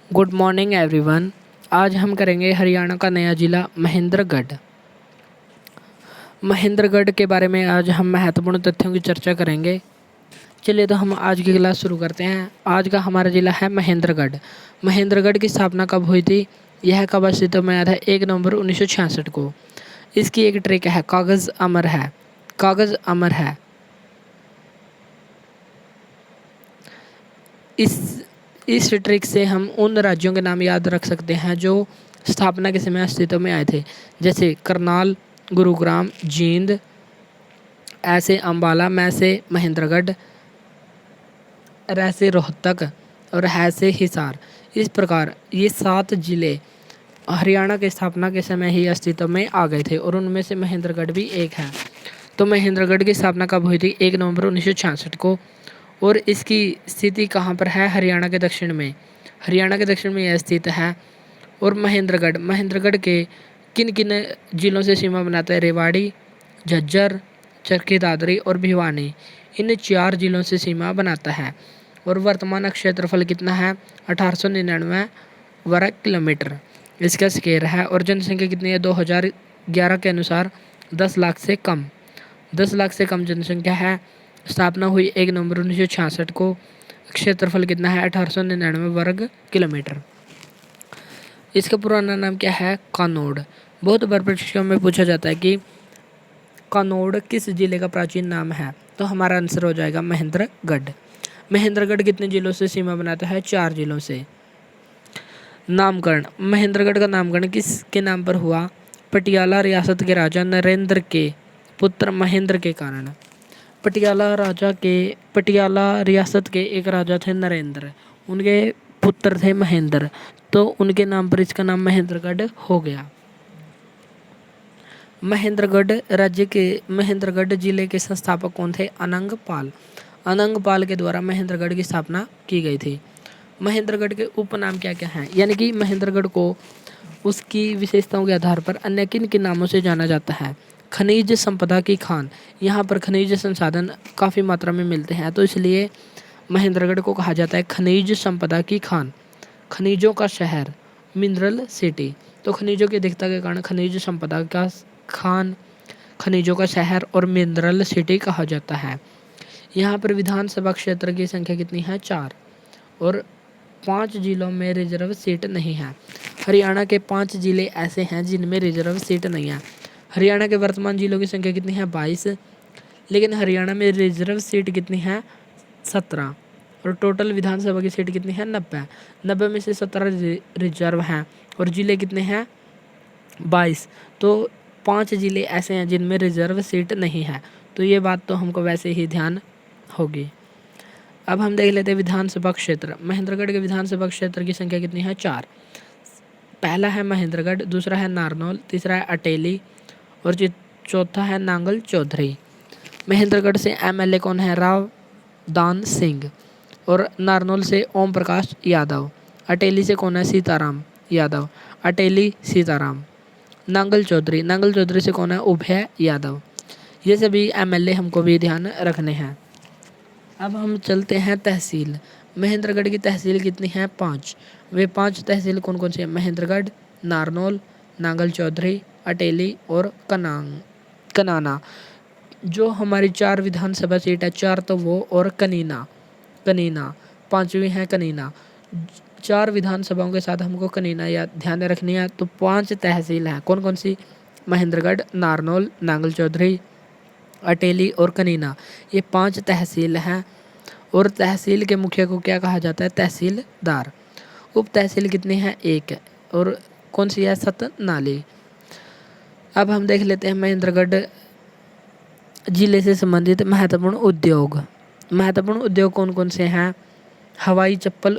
Good morning everyone. आज हम करेंगे हरियाणा का नया जिला महेंद्रगढ़। महेंद्रगढ़ के बारे में आज हम महत्वपूर्ण तथ्यों की चर्चा करेंगे। चलिए तो हम आज की क्लास शुरू करते हैं। आज का हमारा जिला है महेंद्रगढ़। महेंद्रगढ़ की स्थापना कब हुई थी? यह कब अस्तित्व में आया था? 1 नवंबर 1966 को। इसकी एक ट्रिक है, कागज़ अमर है। कागज़ अमर है। इस ट्रिक से हम उन राज्यों के नाम याद रख सकते हैं जो स्थापना के समय अस्तित्व में आए थे, जैसे करनाल, गुरुग्राम, जींद, ऐसे अम्बाला, मैसे महेंद्रगढ़, रैसे रोहतक और हैसे हिसार। इस प्रकार ये 7 जिले हरियाणा की स्थापना के समय ही अस्तित्व में आ गए थे और उनमें से महेंद्रगढ़ भी एक है। तो महेंद्रगढ़ की स्थापना कब हुई थी? 1 नवंबर 1966 को। और इसकी स्थिति कहाँ पर है? हरियाणा के दक्षिण में। हरियाणा के दक्षिण में यह स्थित है। और महेंद्रगढ़ के किन किन जिलों से सीमा बनाता है? रेवाड़ी, झज्जर, चरखी दादरी और भिवानी। इन 4 जिलों से सीमा बनाता है। और वर्तमान क्षेत्रफल कितना है? 1899 वर्ग किलोमीटर इसका स्क्वायर है। और जनसंख्या कितनी है? 2011 के अनुसार 10 लाख से कम। 10 लाख से कम जनसंख्या है। स्थापना हुई 1 नवंबर 1966 को। क्षेत्रफल कितना है? 1899 वर्ग किलोमीटर। इसका पुराना नाम क्या है? कानौड़। बहुत बार परीक्षाओं में पूछा जाता है कि कानौड़ किस जिले का प्राचीन नाम है? तो हमारा आंसर हो जाएगा महेंद्रगढ़। महेंद्रगढ़ कितने जिलों से सीमा बनाता है? 4 जिलों से। नामकरण। महेंद्रगढ़ का नामकरण किसके नाम पर हुआ? पटियाला रियासत के राजा नरेंद्र के पुत्र महेंद्र के कारण। पटियाला रियासत के एक राजा थे नरेंद्र, उनके पुत्र थे महेंद्र, तो उनके नाम पर इसका नाम महेंद्रगढ़ हो गया। महेंद्रगढ़ जिले के संस्थापक कौन थे? अनंगपाल। अनंगपाल के द्वारा महेंद्रगढ़ की स्थापना की गई थी। महेंद्रगढ़ के उपनाम क्या क्या हैं? यानी कि महेंद्रगढ़ को उसकी विशेषताओं के आधार पर अन्य किन किन नामों से जाना जाता है? खनिज संपदा की खान। यहाँ पर खनिज संसाधन काफ़ी मात्रा में मिलते हैं, तो इसलिए महेंद्रगढ़ को कहा जाता है खनिज संपदा की खान। खनिजों का शहर, मिनरल सिटी। तो खनिजों की अधिकता के कारण खनिज संपदा का खान, खनिजों का शहर और मिनरल सिटी कहा जाता है। यहाँ पर विधानसभा क्षेत्र की संख्या कितनी है? 4। और 5 जिलों में रिजर्व सीट नहीं है। हरियाणा के 5 जिले ऐसे हैं जिनमें रिजर्व सीट नहीं है। हरियाणा के वर्तमान जिलों की संख्या कितनी है? 22। लेकिन हरियाणा में रिजर्व सीट कितनी है? 17। और टोटल विधानसभा की सीट कितनी है? 90। 90 में से 17 रिजर्व हैं और जिले कितने हैं? 22। तो 5 जिले ऐसे हैं जिनमें रिजर्व सीट नहीं है। तो ये बात तो हमको वैसे ही ध्यान होगी। अब हम देख लेते हैं विधानसभा क्षेत्र। महेंद्रगढ़ के विधानसभा क्षेत्र की संख्या कितनी है? 4। पहला है महेंद्रगढ़, दूसरा है नारनौल, तीसरा है अटेली और चौथा है नांगल चौधरी। महेंद्रगढ़ से एमएलए कौन है? राव दान सिंह। और नारनौल से ओम प्रकाश यादव। अटेली से कौन है? सीताराम यादव। अटेली सीताराम। नांगल चौधरी से कौन है? उभय यादव। ये सभी एमएलए हमको भी ध्यान रखने हैं। अब हम चलते हैं तहसील। महेंद्रगढ़ की तहसील कितनी है? 5। वे 5 तहसील कौन कौन सी है? महेंद्रगढ़, नारनौल, नांगल चौधरी, अटेली और कनाना। जो हमारी 4 विधानसभा सीट है, 4 तो वो और कनीना 5वीं है कनीना। 4 विधानसभाओं के साथ हमको कनीना या ध्यान रखनी है। तो 5 तहसील हैं। कौन कौन सी? महेंद्रगढ़, नारनौल, नांगल चौधरी, अटेली और कनीना। ये 5 तहसील हैं। और तहसील के मुखिया को क्या कहा जाता है? तहसीलदार। उप तहसील कितनी है? 1। और कौन सी है? सतनाली। अब हम देख लेते हैं महेंद्रगढ़ जिले से संबंधित महत्वपूर्ण उद्योग कौन कौन से हैं? हवाई चप्पल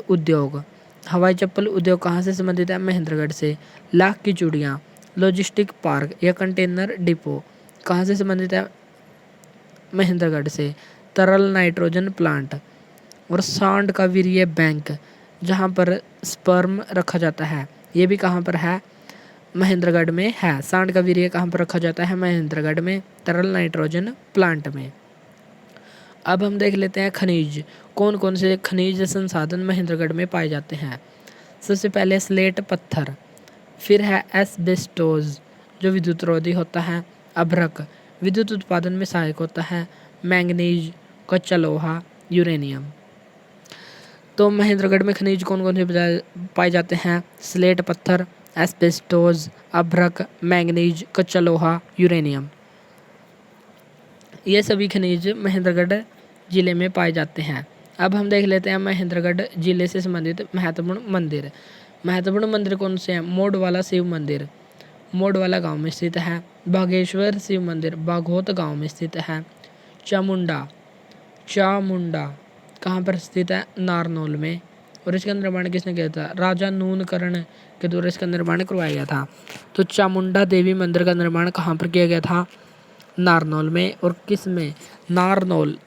उद्योग कहाँ से संबंधित है? महेंद्रगढ़ से। लाख की चूड़ियाँ, लॉजिस्टिक पार्क या कंटेनर डिपो कहाँ से संबंधित है? महेंद्रगढ़ से। तरल नाइट्रोजन प्लांट और सांड का वीर्य बैंक, जहाँ पर स्पर्म रखा जाता है, ये भी कहाँ पर है? महेंद्रगढ़ में है। सांड का वीर्य कहाँ पर रखा जाता है? महेंद्रगढ़ में, तरल नाइट्रोजन प्लांट में। अब हम देख लेते हैं खनिज। कौन कौन से खनिज संसाधन महेंद्रगढ़ में पाए जाते हैं? सबसे पहले स्लेट पत्थर, फिर है एस्बेस्टोस जो विद्युत रोधी होता है, अभ्रक विद्युत उत्पादन में सहायक होता है, मैंगनीज कच्चा लोहा, यूरेनियम। तो महेंद्रगढ़ में खनिज कौन कौन से पाए जाते हैं? स्लेट पत्थर, एस्बेस्टोस, अभ्रक, मैंगनीज कच्चा लोहा, यूरेनियम। ये सभी खनिज महेंद्रगढ़ जिले में पाए जाते हैं। अब हम देख लेते हैं महेंद्रगढ़ जिले से संबंधित महत्वपूर्ण मंदिर। महत्वपूर्ण मंदिर कौन से हैं? मोडवाला शिव मंदिर मोडवाला गांव में स्थित है। बागेश्वर शिव मंदिर बाघोत गांव में स्थित है। चामुंडा कहाँ पर स्थित है? नारनौल में। और इसका निर्माण किसने किया था? राजा नूनकरण के द्वारा इसका निर्माण करवाया गया था। तो चामुंडा देवी मंदिर का निर्माण कहाँ पर किया गया था? नारनौल में। और किस में? नारनौल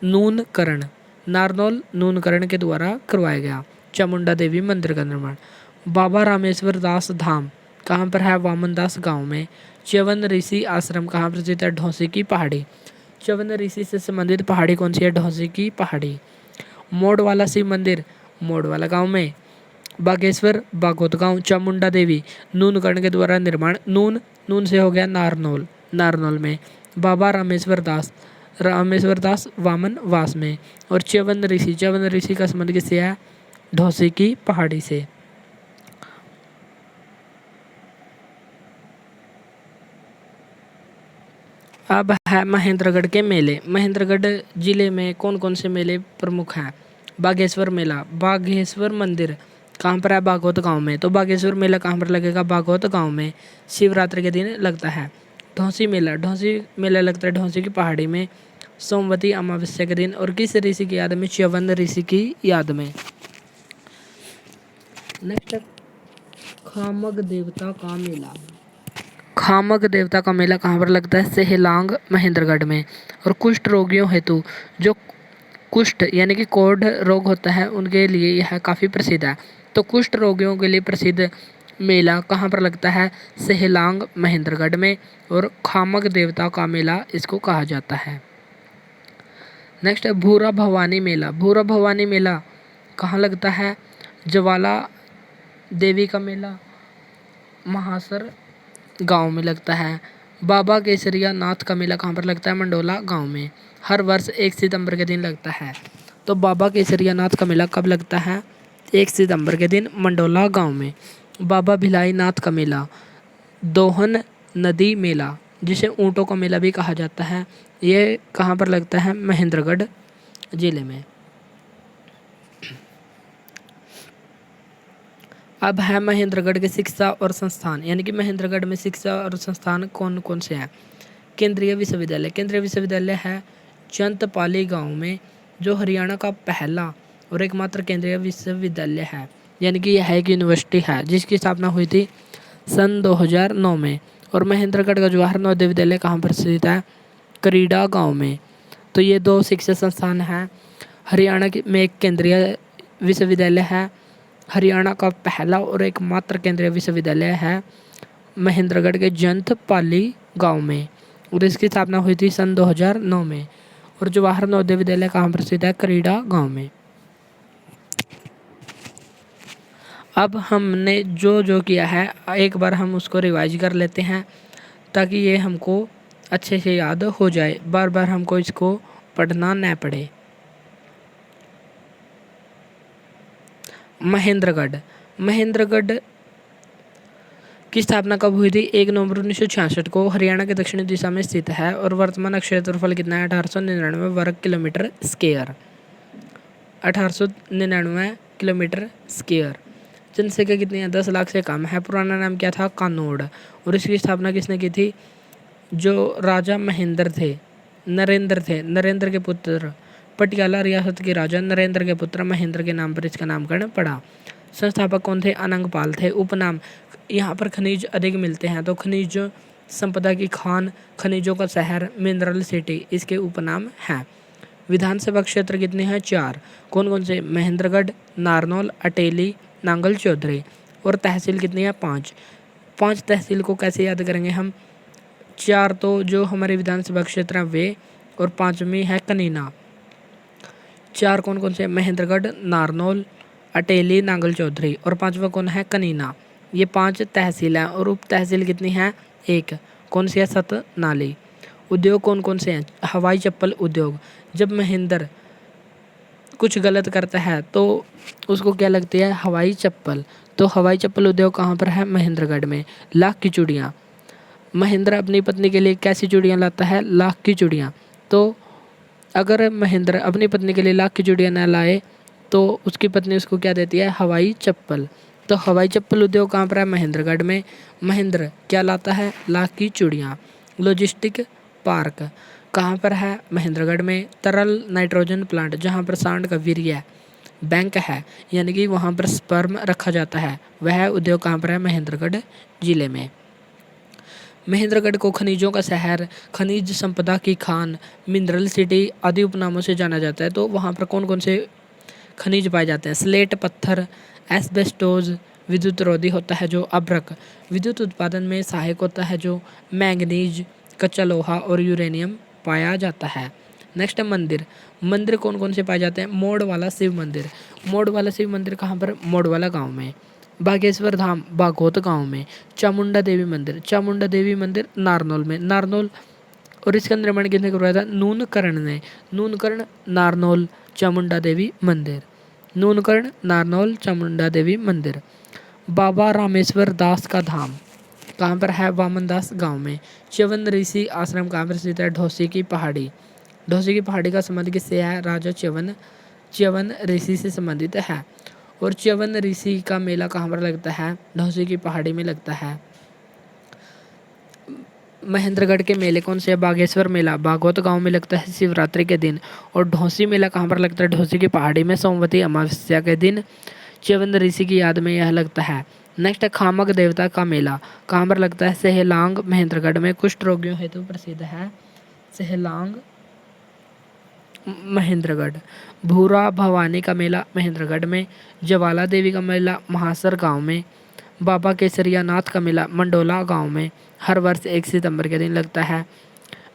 नूनकरण के द्वारा करवाया गया चामुंडा देवी मंदिर का निर्माण। बाबा रामेश्वर दास धाम कहाँ पर है? वामनदास गांव में। च्यवन ऋषि आश्रम कहाँ पर स्थित है? ढौसी की पहाड़ी। च्यवन ऋषि से संबंधित पहाड़ी कौन सी है? ढौसी की पहाड़ी। मोडवाला शिव मंदिर मोडवाला गांव में। बागेश्वर बागोत गांव। चामुंडा देवी नूनकरण के द्वारा निर्माण। नून से हो गया नारनौल में। बाबा रामेश्वर दास वामन वास में। और च्यवन ऋषि का संबंध किससे है? ढौसी की पहाड़ी से। अब है महेंद्रगढ़ के मेले। महेंद्रगढ़ जिले में कौन कौन से मेले प्रमुख हैं? बागेश्वर मेला, बागेश्वर मंदिर कहाँ पर है? बागोत गांव में। तो बागेश्वर मेला कहाँ पर लगेगा? बागोत गांव में। शिवरात्रि के दिन लगता है। ढौसी मेला लगता है ढौसी की पहाड़ी में सोमवती अमावस्या के दिन। और किस ऋषि की याद में? च्यवन ऋषि की याद में। नेक्स्ट खामग देवता का मेला। खामग देवता का मेला कहाँ पर लगता है? सेहलांग महेंद्रगढ़ में। और कुष्ठ रोगियों हेतु जो कुष्ठ यानी कि कोढ़ रोग होता है उनके लिए यह काफ़ी प्रसिद्ध है। तो कुष्ठ रोगियों के लिए प्रसिद्ध मेला कहाँ पर लगता है? सेहलांग महेंद्रगढ़ में। और खामग देवता का मेला इसको कहा जाता है। नेक्स्ट है भूरा भवानी मेला। भूरा भवानी मेला कहाँ लगता है? ज्वाला देवी का मेला महासर गांव में लगता है। बाबा केसरिया नाथ का मेला कहाँ पर लगता है? मंडोला गांव में। हर वर्ष 1 सितंबर के दिन लगता है। तो बाबा केसरिया नाथ का मेला कब लगता है? 1 सितंबर के दिन मंडोला गांव में। बाबा भिलाई नाथ का मेला दोहन नदी मेला जिसे ऊँटों का मेला भी कहा जाता है, ये कहाँ पर लगता है? महेंद्रगढ़ जिले में। अब है महेंद्रगढ़ के शिक्षा और संस्थान, यानी कि महेंद्रगढ़ में शिक्षा और संस्थान कौन कौन से हैं? केंद्रीय विश्वविद्यालय है चंतपाली गांव में, जो हरियाणा का पहला और एकमात्र केंद्रीय विश्वविद्यालय है, यानी कि यह एक यूनिवर्सिटी है जिसकी स्थापना हुई थी सन 2009 में। और महेंद्रगढ़ का जवाहर नवोदय विद्यालय कहाँ पर स्थित है? करीडा गाँव में। तो ये 2 शिक्षा संस्थान हैं। हरियाणा में एक केंद्रीय विश्वविद्यालय है, हरियाणा का पहला और एकमात्र केंद्रीय विश्वविद्यालय है महेंद्रगढ़ के जंतपाली गांव में, और इसकी स्थापना हुई थी सन 2009 में। और जवाहर नवोदय विद्यालय कहाँ पर स्थित है? करीडा गांव में। अब हमने जो किया है एक बार हम उसको रिवाइज कर लेते हैं ताकि ये हमको अच्छे से याद हो जाए, बार बार हमको इसको पढ़ना न पड़े। महेंद्रगढ़ की स्थापना कब हुई थी? 1 नवंबर 1966 को। हरियाणा के दक्षिणी दिशा में स्थित है और वर्तमान क्षेत्रफल कितना है? 1899 वर्ग किलोमीटर स्क्वायर। 1899 kilometre square. जनसंख्या कितनी है? 10 लाख से कम है। पुराना नाम क्या था? कानौड़। और इसकी स्थापना किसने की थी? जो राजा महेंद्र थे, नरेंद्र के पुत्र, पटियाला रियासत के राजा नरेंद्र के पुत्र महेंद्र के नाम पर इसका नामकरण पड़ा। संस्थापक कौन थे? अनंगपाल थे। उपनाम, यहाँ पर खनिज अधिक मिलते हैं तो खनिज संपदा की खान, खनिजों का शहर, मिनरल सिटी इसके उपनाम हैं। विधानसभा क्षेत्र कितने हैं? 4। कौन कौन से? महेंद्रगढ़, नारनौल, अटेली, नांगल चौधरी। और तहसील कितनी है? 5। 5 तहसील को कैसे याद करेंगे हम? 4 तो जो हमारे विधानसभा क्षेत्र हैं वे, और 5वीं है कनीना। 4 कौन कौन से? महेंद्रगढ़, नारनौल, अटेली, नांगल चौधरी। और पांचवा कौन है? कनीना। ये 5 तहसील हैं और उप तहसील कितनी हैं? 1। कौन सी है? सतनाली। उद्योग कौन कौन से हैं? हवाई चप्पल उद्योग। जब महेंद्र कुछ गलत करता है तो उसको क्या लगती है? हवाई चप्पल। तो हवाई चप्पल उद्योग कहाँ पर है? महेंद्रगढ़ में। लाख की चूड़ियाँ। महेंद्र अपनी पत्नी के लिए कैसी चूड़ियाँ लाता है? लाख की चूड़ियाँ। तो अगर महेंद्र अपनी पत्नी के लिए लाख की चूड़ियाँ न लाए तो उसकी पत्नी उसको क्या देती है? हवाई चप्पल। तो हवाई चप्पल उद्योग कहाँ पर है? महेंद्रगढ़ में। महेंद्र क्या लाता है? लाख की चूड़ियाँ। लॉजिस्टिक पार्क कहाँ पर है? महेंद्रगढ़ में। तरल नाइट्रोजन प्लांट जहाँ पर सांड का वीर्य बैंक है, यानी कि वहाँ पर स्पर्म रखा जाता है, वह उद्योग कहाँ पर है? महेंद्रगढ़ जिले में। महेंद्रगढ़ को खनिजों का शहर, खनिज संपदा की खान, मिनरल सिटी आदि उपनामों से जाना जाता है। तो वहाँ पर कौन कौन से खनिज पाए जाते हैं? स्लेट पत्थर, एस्बेस्टोज विद्युत रोधी होता है जो, अभ्रक विद्युत उत्पादन में सहायक होता है जो, मैंगनीज कच्चा लोहा और यूरेनियम पाया जाता है। नेक्स्ट है मंदिर। मंदिर कौन कौन से पाए जाते हैं? मोड़ वाला शिव मंदिर। मोड़ वाला शिव मंदिर कहाँ पर? मोड़ वाला गाँव में। बागेश्वर धाम बागोत गांव में। चामुंडा देवी मंदिर, चामुंडा देवी मंदिर नारनौल में। नारनौल और इसका निर्माण किसने करवाया था? नूनकर्ण ने। नूनकर्ण, नारनौल, चामुंडा देवी मंदिर। नूनकर्ण, नारनौल, चामुंडा देवी मंदिर। बाबा रामेश्वर दास का धाम कहाँ पर है? वामन दास गाँव में। च्यवन ऋषि आश्रम कहाँ पर स्थित है? ढोसी की पहाड़ी। ढोसी की पहाड़ी का संबंध किससे है? राजा च्यवन, च्यवन ऋषि से संबंधित है। और च्यवन ऋषि का मेला कहाँ पर लगता है? ढोसी की पहाड़ी में लगता है। महेंद्रगढ़ के मेले कौन से? बागेश्वर मेला बागोत गांव में लगता है शिवरात्रि के दिन। और ढोसी मेला कहाँ पर लगता है? ढोसी की पहाड़ी में सोमवती अमावस्या के दिन च्यवन ऋषि की याद में यह लगता है। नेक्स्ट है खामक देवता का मेला कहाँ पर लगता है? सेहलांग महेंद्रगढ़ में। कुष्ठ रोगियों हेतु प्रसिद्ध है सेहलांग महेंद्रगढ़। भूरा भवानी का मेला महेंद्रगढ़ में। ज्वाला देवी का मेला महासर गांव में। बाबा केसरिया नाथ का मेला मंडोला गांव में हर वर्ष 1 सितंबर के दिन लगता है।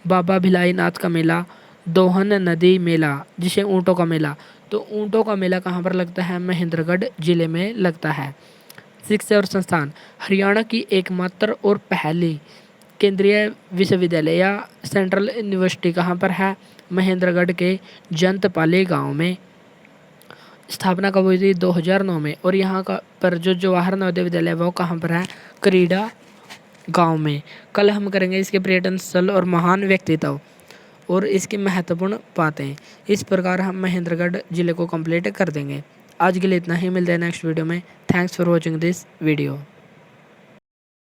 बाबा भिलाई नाथ का मेला दोहन नदी मेला जिसे ऊँटों का मेला, तो ऊँटों का मेला कहाँ पर लगता है? महेंद्रगढ़ जिले में लगता है। शिक्षा और संस्थान। हरियाणा की एकमात्र और पहली केंद्रीय विश्वविद्यालय या सेंट्रल यूनिवर्सिटी कहाँ पर है? महेंद्रगढ़ के जंतपाली गांव में। स्थापना कब हुई थी? 2009 में। और यहाँ का पर जो जवाहर नवोदय विद्यालय वो कहाँ पर है? करीडा गांव में। कल हम करेंगे इसके पर्यटन स्थल और महान व्यक्तित्व और इसकी महत्वपूर्ण बातें। इस प्रकार हम महेंद्रगढ़ जिले को कंप्लीट कर देंगे। आज के लिए इतना ही, मिलते हैं नेक्स्ट वीडियो में। Thanks for watching this video.